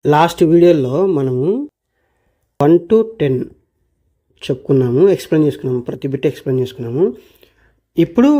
Last వీడియోలో మనము 1 to 10 చెప్పుకున్నాము, ఎక్స్ప్లెయిన్ చేసుకున్నాము, ప్రతి బిట్ ఎక్స్ప్లెయిన్ చేసుకున్నాము. ఇప్పుడు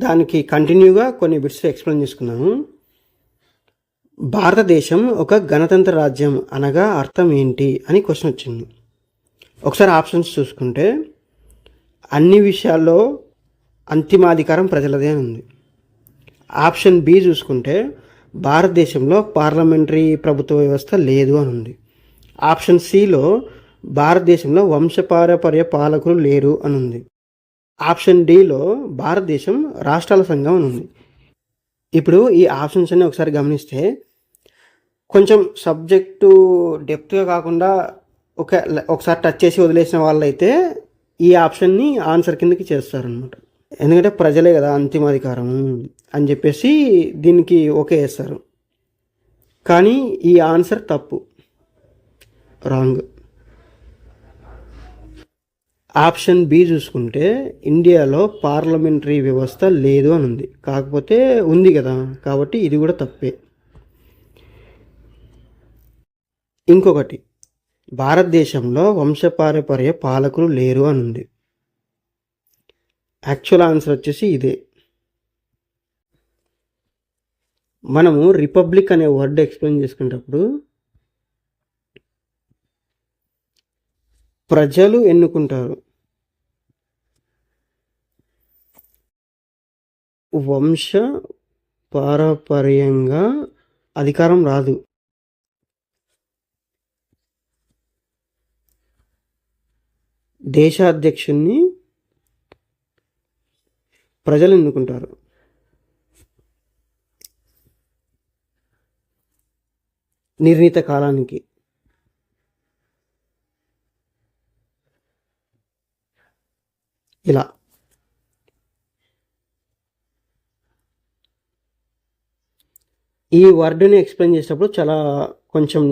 దానికి కంటిన్యూగా కొన్ని బిట్స్ ఎక్స్ప్లెయిన్ చేసుకున్నాము. భారతదేశం ఒక గణతంత్ర రాజ్యం అనగా అర్థం ఏంటి అని క్వశ్చన్ వచ్చింది. ఒకసారి ఆప్షన్స్ చూసుకుంటే అన్ని విషయాల్లో అంతిమాధికారం ప్రజలదే అని ఉంది. ఆప్షన్ బి చూసుకుంటే భారతదేశంలో పార్లమెంటరీ ప్రభుత్వ వ్యవస్థ లేదు అని ఉంది. ఆప్షన్ సిలో భారతదేశంలో వంశపారపర్య పాలకులు లేరు అని ఉంది. ఆప్షన్ డిలో భారతదేశం రాష్ట్రాల సంఘం అని ఉంది. ఇప్పుడు ఈ ఆప్షన్స్ అన్ని ఒకసారి గమనిస్తే కొంచెం సబ్జెక్టు డెప్త్గా కాకుండా ఒకసారి టచ్ చేసి వదిలేసిన వాళ్ళైతే ఈ ఆప్షన్ని ఆన్సర్ కిందకి చేస్తారనమాట. ఎందుకంటే ప్రజలే కదా అంతిమాధికారం అని చెప్పేసి దీనికి ఓకే వేస్తారు. కానీ ఈ ఆన్సర్ తప్పు, రాంగ్. ఆప్షన్ బి చూసుకుంటే ఇండియాలో పార్లమెంటరీ వ్యవస్థ లేదు అని ఉంది. కాకపోతే ఉంది కదా, కాబట్టి ఇది కూడా తప్పే. ఇంకొకటి, భారతదేశంలో వంశపారపర్య పాలకులు లేరు అని ఉంది. యాక్చువల్ ఆన్సర్ వచ్చేసి ఇదే. మనము రిపబ్లిక్ అనే వర్డ్ ఎక్స్ప్లెయిన్ చేసుకునేటప్పుడు ప్రజలు ఎన్నుకుంటారు, వంశ పారపర్యంగా అధికారం రాదు. దేశాధ్యక్షుణ్ణి ప్రజలు ఎన్నుకుంటారు. నిర్ణీత కాలానికి. ఇలా ఈ వర్డ్ని ఎక్స్ప్లెయిన్ చేసేటప్పుడు చాలా కొంచెం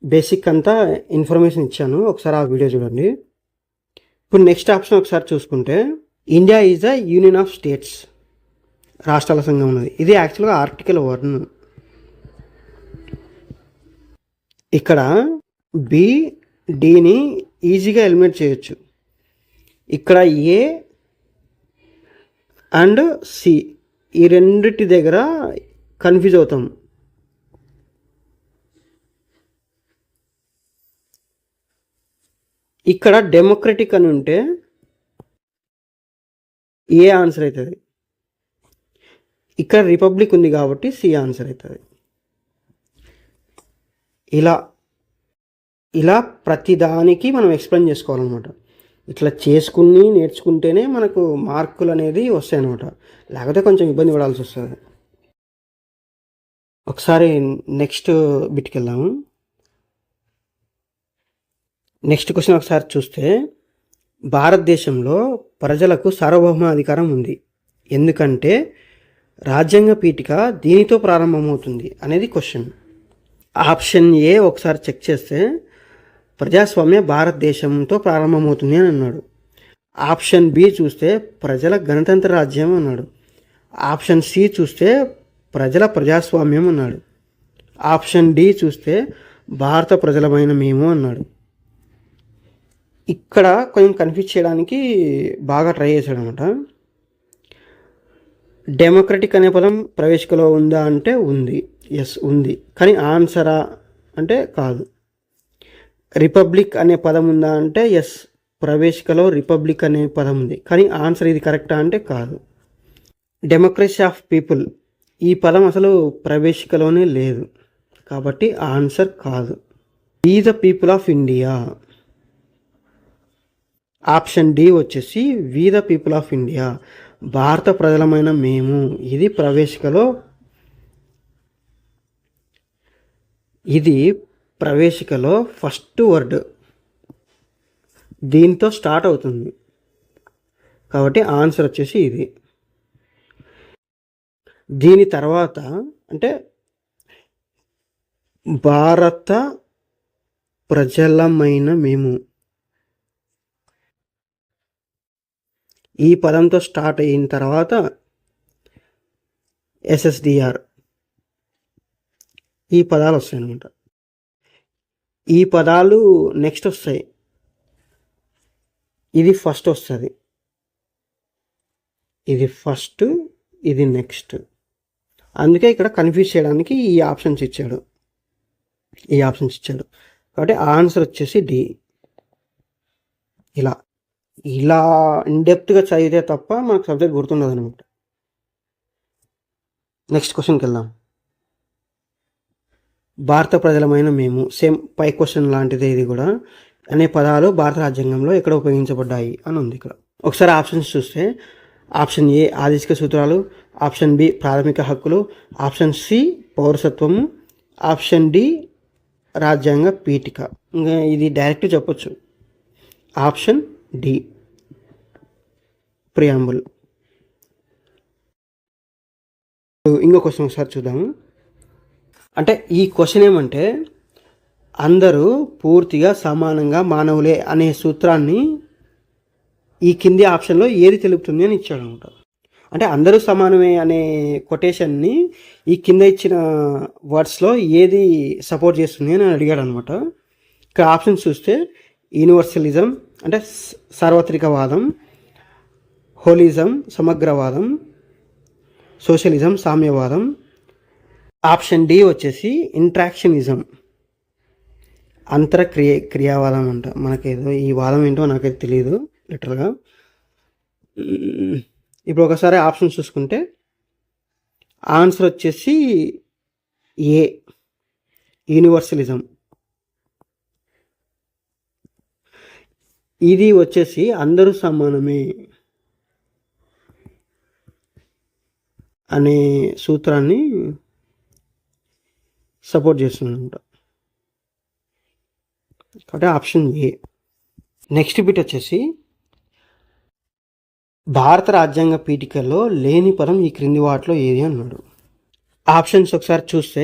బేసిక్ అంతా ఇన్ఫర్మేషన్ ఇచ్చాను. ఒకసారి ఆ వీడియో చూడండి. ఇప్పుడు నెక్స్ట్ ఆప్షన్ ఒకసారి చూసుకుంటే India is the union of states, రాష్ట్రాల సంఘం ఉన్నది. ఇది యాక్చువల్గా ఆర్టికల్ 1. ఇక్కడ బి డిని ఈజీగా ఎలిమినేట్ చేయొచ్చు. ఇక్కడ ఏ అండ్ సి ఈ రెండిటి దగ్గర కన్ఫ్యూజ్ అవుతాం. ఇక్కడ డెమోక్రటిక్ అని ఉంటే ఏ ఆన్సర్ అవుతుంది. ఇక్కడ రిపబ్లిక్ ఉంది కాబట్టి సి ఆన్సర్ అవుతుంది. ఇలా ప్రతిదానికి మనం ఎక్స్ప్లెయిన్ చేసుకోవాలన్నమాట. ఇట్లా చేసుకుని నేర్చుకుంటేనే మనకు మార్కులు అనేది వస్తాయి అన్నమాట. లేకపోతే కొంచెం ఇబ్బంది పడాల్సి వస్తుంది. ఒకసారి నెక్స్ట్ బిట్కి వెళ్దాము. నెక్స్ట్ క్వశ్చన్ ఒకసారి చూస్తే భారతదేశంలో ప్రజలకు సార్వభౌమాధికారం ఉంది ఎందుకంటే రాజ్యాంగ పీఠిక దీనితో ప్రారంభమవుతుంది అనేది క్వశ్చన్. ఆప్షన్ ఏ ఒకసారి చెక్ చేస్తే ప్రజాస్వామ్య భారతదేశంతో ప్రారంభమవుతుంది అని అన్నాడు. ఆప్షన్ బి చూస్తే ప్రజల గణతంత్ర రాజ్యం అన్నాడు. ఆప్షన్ సి చూస్తే ప్రజల ప్రజాస్వామ్యం అన్నాడు. ఆప్షన్ డి చూస్తే భారత ప్రజలమైన మేము అన్నాడు. ఇక్కడ కొంచెం కన్ఫ్యూజ్ చేయడానికి బాగా ట్రై చేశాడు అనమాట. డెమోక్రటిక్ అనే పదం ప్రవేశికలో ఉందా అంటే ఉంది, ఎస్ ఉంది. కానీ ఆన్సరా అంటే కాదు. రిపబ్లిక్ అనే పదం ఉందా అంటే ఎస్, ప్రవేశికలో రిపబ్లిక్ అనే పదం ఉంది. కానీ ఆన్సర్ ఇది కరెక్టా అంటే కాదు. డెమోక్రసీ ఆఫ్ పీపుల్ ఈ పదం అసలు ప్రవేశికలోనే లేదు కాబట్టి ఆన్సర్ కాదు. We the people of India. Option D వచ్చేసి we the people of India, భారత ప్రజలమైన మేము. ఇది ప్రవేశికలో ఫస్ట్ వర్డ్ దీంతో స్టార్ట్ అవుతుంది కాబట్టి ఆన్సర్ వచ్చేసి ఇది. దీని తర్వాత అంటే భారత ప్రజలమైన మేము ఈ పదంతో స్టార్ట్ అయిన తర్వాత ఎస్ఎస్డిఆర్ ఈ పదాలు వస్తాయి అన్నమాట. ఈ పదాలు నెక్స్ట్ వస్తాయి. ఇది ఫస్ట్ వస్తుంది, ఇది ఫస్ట్, ఇది నెక్స్ట్. అందుకే ఇక్కడ కన్ఫ్యూజ్ చేయడానికి ఈ ఆప్షన్స్ ఇచ్చాడు. కాబట్టి ఆన్సర్ వచ్చేసి డి. ఇలా ఇలా ఇన్డెప్త్గా చదివితే తప్ప మనకు సబ్జెక్ట్ గుర్తుండదు అనమాట. నెక్స్ట్ క్వశ్చన్కి వెళ్దాం. భారత ప్రజలమైన మేము, సేమ్ పై క్వశ్చన్ లాంటిదే ఇది కూడా, అనే పదాలు భారత రాజ్యాంగంలో ఎక్కడ ఉపయోగించబడ్డాయి అని ఉంది ఇక్కడ. ఒకసారి ఆప్షన్స్ చూస్తే ఆప్షన్ ఏ ఆదేశిక సూత్రాలు, ఆప్షన్ బి ప్రాథమిక హక్కులు, ఆప్షన్ సి పౌరసత్వము, ఆప్షన్ డి రాజ్యాంగ పీఠిక. ఇంకా ఇది డైరెక్ట్ చెప్పొచ్చు, ఆప్షన్ డి ప్రియాంబుల్. ఇంకో క్వశ్చన్ ఒకసారి చూద్దాము. అంటే ఈ క్వశ్చన్ ఏమంటే అందరూ పూర్తిగా సమానంగా మానవులే అనే సూత్రాన్ని ఈ కింది ఆప్షన్లో ఏది తెలుపుతుంది అని ఇచ్చాడు అనమాట. అంటే అందరూ సమానమే అనే కొటేషన్ని ఈ కింద ఇచ్చిన వర్డ్స్లో ఏది సపోర్ట్ చేస్తుంది అని అడిగాడు అనమాట. ఇక్కడ ఆప్షన్స్ చూస్తే యూనివర్సలిజం అంటే సార్వత్రికవాదం, హోలిజం సమగ్రవాదం, సోషలిజం సామ్యవాదం, ఆప్షన్ డి వచ్చేసి ఇంట్రాక్షనిజం క్రియావాదం అంట. మనకేదో ఈ వాదం ఏంటో నాకైతే తెలియదు లిటరల్గా. ఇప్పుడు ఒకసారి ఆప్షన్ చూసుకుంటే ఆన్సర్ వచ్చేసి ఏ యూనివర్సలిజం. ఇది వచ్చేసి అందరూ సమానమే అనే సూత్రాన్ని సపోర్ట్ చేస్తుంది అనమాట. కాబట్టి ఆప్షన్ ఏ. నెక్స్ట్ బిట్ వచ్చేసి భారత రాజ్యాంగ పీఠికల్లో లేని పదం ఈ క్రింది వాటిలో ఏది అన్నాడు. ఆప్షన్స్ ఒకసారి చూస్తే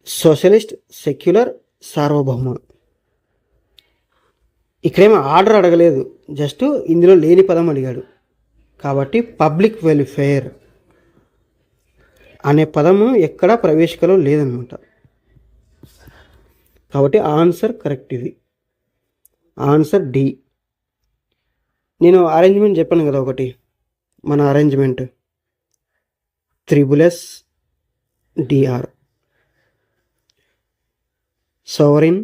సోషలిస్ట్, సెక్యులర్, సార్వభౌమ. ఇక్కడేమో ఆర్డర్ అడగలేదు, జస్ట్ ఇందులో లేని పదం అడిగాడు. కాబట్టి పబ్లిక్ వెల్ఫేర్ అనే పదము ఎక్కడ ప్రవేశికలో లేదనమాట. కాబట్టి ఆన్సర్ కరెక్ట్. ఇది ఆన్సర్ డి. నేను అరేంజ్మెంట్ చెప్పాను కదా ఒకటి, మన arrangement triple DR, sovereign,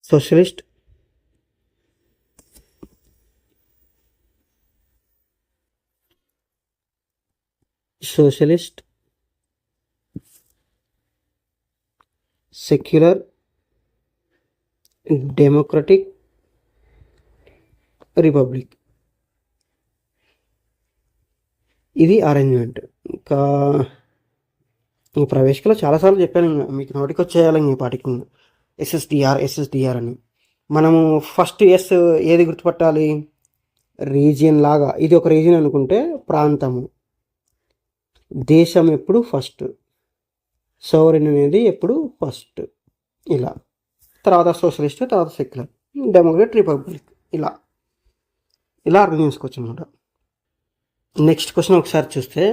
socialist, secular, democratic, republic. ఇది అరేంజ్మెంట్. ఇంకా ప్రవేశికలో చాలాసార్లు చెప్పాను, మీకు నోటికి వచ్చేయాలి ఈ పాటికి SSDR అని. మనము ఫస్ట్ ఏది గుర్తుపట్టాలి, రీజియన్ లాగా. ఇది ఒక రీజియన్ అనుకుంటే ప్రాంతము, దేశం ఎప్పుడు ఫస్ట్, సోవరిన్ అనేది ఎప్పుడు ఫస్ట్, ఇలా. తర్వాత సోషలిస్ట్, తర్వాత సెక్యులర్, డెమోక్రట్, రిపబ్లిక్, ఇలా అర్థం చేసుకోవచ్చు అనమాట. నెక్స్ట్ క్వశ్చన్ ఒకసారి చూస్తే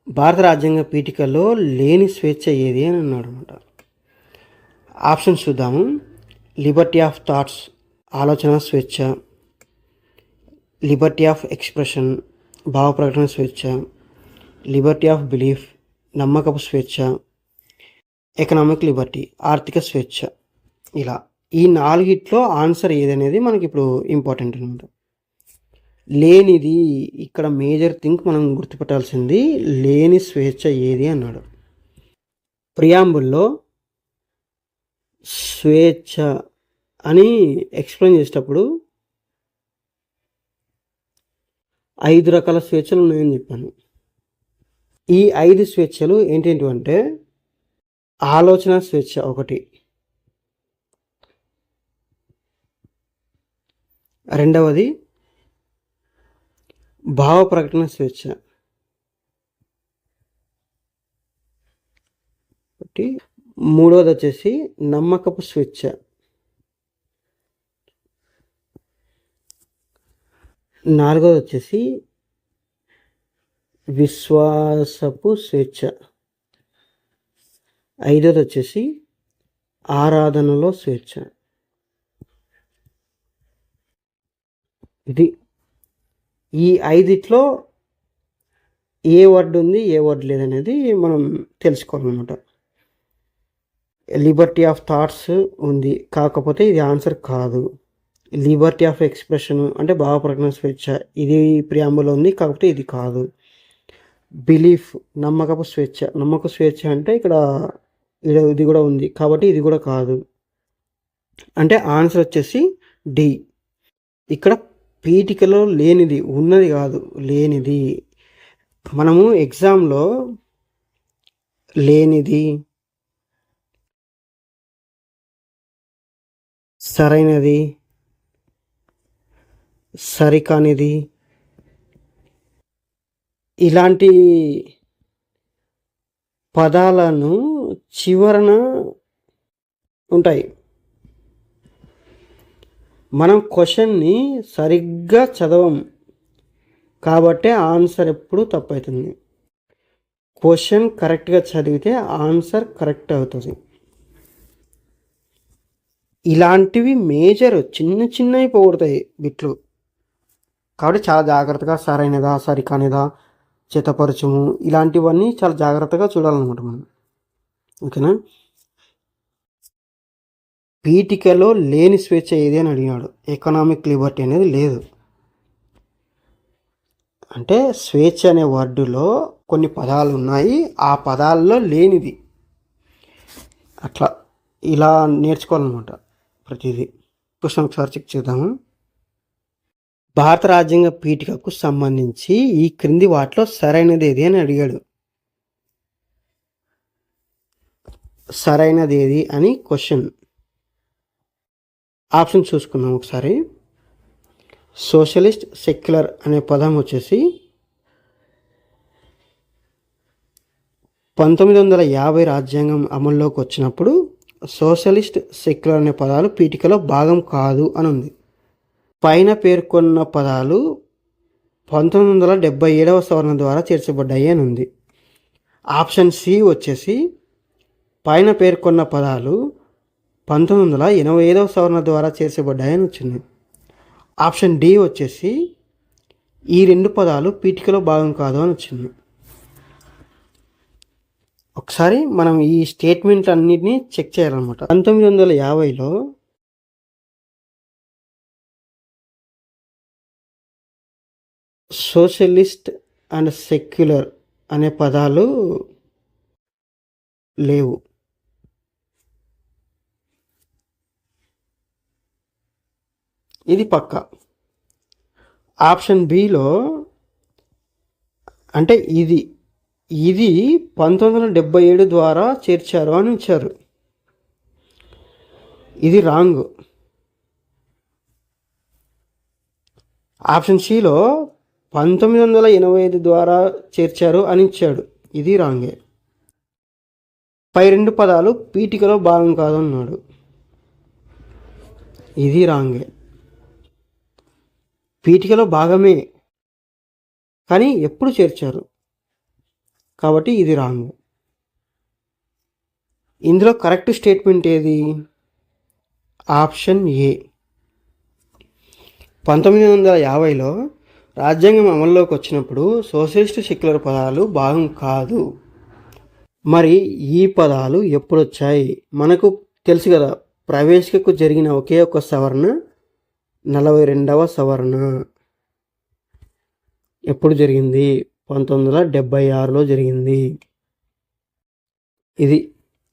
భారత రాజ్యాంగ పీఠికల్లో లేని స్వేచ్ఛ ఏది అని అన్నాడు అనమాట. ఆప్షన్స్ చూద్దాము. లిబర్టీ ఆఫ్ థాట్స్ ఆలోచన స్వేచ్ఛ, లిబర్టీ ఆఫ్ ఎక్స్ప్రెషన్ భావ ప్రకటన స్వేచ్ఛ, లిబర్టీ ఆఫ్ బిలీఫ్ నమ్మకపు స్వేచ్ఛ, ఎకనామిక్ లిబర్టీ ఆర్థిక స్వేచ్ఛ. ఇలా ఈ నాలుగిట్లో ఆన్సర్ ఏదనేది మనకి ఇప్పుడు ఇంపార్టెంట్ అనమాట. లేనిది ఇక్కడ మేజర్ థింగ్ మనం గుర్తుపెట్టాల్సింది, లేని స్వేచ్ఛ ఏది అన్నాడు. ప్రియాంబుల్లో స్వేచ్ఛ అని ఎక్స్ప్లెయిన్ చేసేటప్పుడు 5 రకాల స్వేచ్ఛలు ఉన్నాయని చెప్పాను. ఈ 5 స్వేచ్ఛలు ఏంటంటే ఆలోచన స్వేచ్ఛ ఒకటి, రెండవది భావ ప్రకటన స్వేచ్ఛ ఒకటి, మూడవది వచ్చేసి నమ్మకపు స్వేచ్ఛ, నాలుగవది వచ్చేసి విశ్వాసపు స్వేచ్ఛ. ఐదోది వచ్చేసి ఆరాధనలో స్వేచ్ఛ. ఇది ఈ ఐదిట్లో ఏ వర్డ్ ఉంది ఏ వర్డ్ లేదనేది మనం తెలుసుకోవాలన్నమాట. లిబర్టీ ఆఫ్ థాట్స్ ఉంది, కాకపోతే ఇది ఆన్సర్ కాదు. లిబర్టీ ఆఫ్ ఎక్స్ప్రెషన్ అంటే భావ ప్రకటన స్వేచ్ఛ, ఇది ప్రియాంబులో ఉంది, కాకపోతే ఇది కాదు. బిలీఫ్ నమ్మకపు స్వేచ్ఛ, నమ్మక స్వేచ్ఛ అంటే ఇక్కడ ఇది కూడా ఉంది, కాబట్టి ఇది కూడా కాదు. అంటే ఆన్సర్ వచ్చేసి డి. ఇక్కడ పీఠికలో లేనిది, ఉన్నది కాదు, లేనిది. మనము ఎగ్జామ్లో లేనిది, సరైనది, సరికానిది ఇలాంటి పదాలను చివరన ఉంటాయి. మనం క్వశ్చన్ని సరిగ్గా చదవం కాబట్టి ఆన్సర్ ఎప్పుడు తప్పవుతుంది. క్వశ్చన్ కరెక్ట్గా చదివితే ఆన్సర్ కరెక్ట్ అవుతుంది. ఇలాంటివి మేజర్ చిన్న చిన్నవి పోగొడతాయి బిట్లు, కాబట్టి చాలా జాగ్రత్తగా సరైనదా సరికానిదా చిత్తపరచము ఇలాంటివన్నీ చాలా జాగ్రత్తగా చూడాలన్నమాట మనం. ఓకేనా. పీఠికలో లేని స్వేచ్ఛ ఏది అని అడిగాడు. ఎకనామిక్ లిబర్టీ అనేది లేదు. అంటే స్వేచ్ఛ అనే వర్డులో కొన్ని పదాలు ఉన్నాయి, ఆ పదాల్లో లేనిది. అట్లా ఇలా నేర్చుకోవాలన్నమాట ప్రతిదీ. క్వశ్చన్ ఒకసారి చెక్ చేద్దాము. భారత రాజ్యాంగ పీఠికకు సంబంధించి ఈ క్రింది వాటిలో సరైనది ఏది అని అడిగాడు. సరైనది ఏది అని క్వశ్చన్. ఆప్షన్ చూసుకుందాం ఒకసారి. సోషలిస్ట్, సెక్యులర్ అనే పదం వచ్చేసి 1950 రాజ్యాంగం అమల్లోకి వచ్చినప్పుడు సోషలిస్ట్, సెక్యులర్ అనే పదాలు పీఠికలో భాగం కాదు అని ఉంది. పైన పేర్కొన్న పదాలు 1977వ సవరణ ద్వారా చేర్చబడ్డాయి అని ఉంది. ఆప్షన్ సి వచ్చేసి పైన పేర్కొన్న పదాలు 1985వ సవరణ ద్వారా చేర్చబడ్డాయని వచ్చింది. ఆప్షన్ డి వచ్చేసి ఈ రెండు పదాలు పీఠికలో భాగం కాదు అని వచ్చింది. ఒకసారి మనం ఈ స్టేట్మెంట్ అన్నిటినీ చెక్ చేయాలన్నమాట. 1950లో సోషలిస్ట్ అండ్ సెక్యులర్ అనే పదాలు లేవు. ఇది పక్క. ఆప్షన్ బిలో అంటే ఇది 1977 ద్వారా చేర్చారు అని ఇచ్చారు. ఇది రాంగ్. ఆప్షన్ సిలో 1985 ద్వారా చేర్చారు అని ఇచ్చాడు. ఇది రాంగే. పై రెండు పదాలు పీఠికలో భాగం కాదు అన్నాడు. ఇది రాంగే. పీఠికలో భాగమే కానీ ఎప్పుడు చేర్చారు, కాబట్టి ఇది రాంగ్. ఇందులో కరెక్ట్ స్టేట్మెంట్ ఏది? Option A. 1950లో రాజ్యాంగం అమల్లోకి వచ్చినప్పుడు సోషలిస్ట్, సెక్యులర్ పదాలు భాగం కాదు. మరి ఈ పదాలు ఎప్పుడు వచ్చాయి? మనకు తెలుసు కదా, ప్రవేశికకు జరిగిన ఒకే ఒక సవరణ 42వ సవరణ ఎప్పుడు జరిగింది? 1976లో జరిగింది. ఇది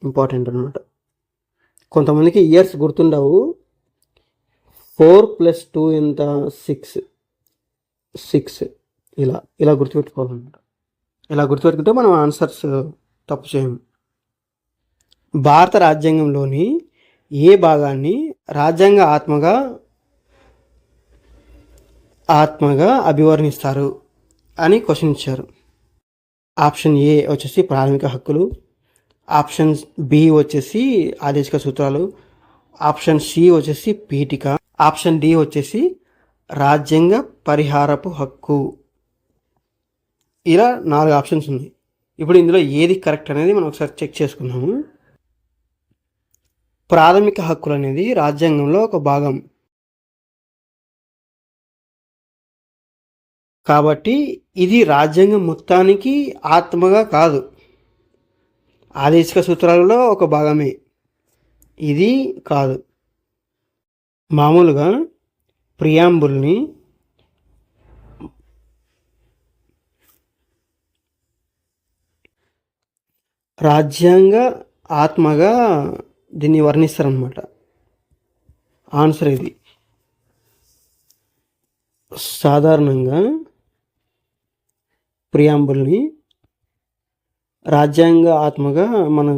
ఇంపార్టెంట్ అనమాట. కొంతమందికి ఇయర్స్ గుర్తుండవు. 4 + 2 ఎంత? 6 ఇలా గుర్తుపెట్టుకోవాలన్నమాట. ఇలా గుర్తుపెట్టుకుంటే మనం ఆన్సర్స్ తప్పు చేయము. భారత రాజ్యాంగంలోని ఏ భాగాన్ని రాజ్యాంగ ఆత్మగా అభివర్ణిస్తారు అని క్వశ్చన్ ఇచ్చారు. ఆప్షన్ ఏ వచ్చేసి ప్రాథమిక హక్కులు, ఆప్షన్ బి వచ్చేసి ఆదేశిక సూత్రాలు, ఆప్షన్ సి వచ్చేసి పీఠిక, ఆప్షన్ డి వచ్చేసి రాజ్యాంగ పరిహారపు హక్కు. ఇలా 4 ఆప్షన్స్ ఉన్నాయి. ఇప్పుడు ఇందులో ఏది కరెక్ట్ అనేది మనం ఒకసారి చెక్ చేసుకుందాము. ప్రాథమిక హక్కులు అనేది రాజ్యాంగంలో ఒక భాగం. కాబట్టి ఇది రాజ్యాంగం మొత్తానికి ఆత్మగా కాదు, ఆదేశిక సూత్రాలలో ఒక భాగమే. ఇది కాదు. మామూలుగా ప్రియాంబుల్ని రాజ్యాంగ ఆత్మగా దీన్ని వర్ణిస్తారనమాట. ఆన్సర్ ఇది. సాధారణంగా ప్రియాంబుల్ని రాజ్యాంగ ఆత్మగా మనం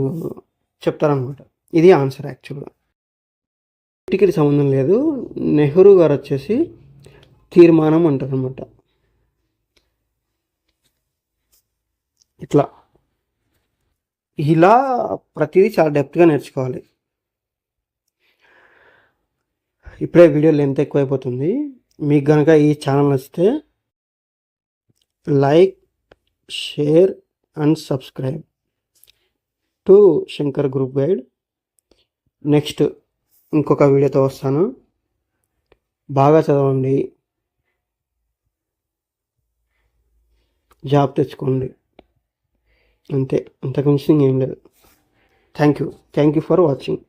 చెప్తారనమాట. ఇది ఆన్సర్ యాక్చువల్గా. వీటికి సంబంధం లేదు. నెహ్రూ గారు వచ్చేసి తీర్మానం అంటారనమాట. ఇలా ప్రతిదీ చాలా డెప్త్గా నేర్చుకోవాలి. ఇప్పుడే వీడియో లెంత్ ఎక్కువైపోతుంది. మీకు కనుక ఈ ఛానల్ నచ్చితే like, share and subscribe to Shankar group guide. Next ఇంకొక వీడియోతో వస్తాను. బాగా చదవండి, జాబ్ తెచ్చుకోండి, అంతే. అంతకుమించి ఇంకేం లేదు. Thank you for watching.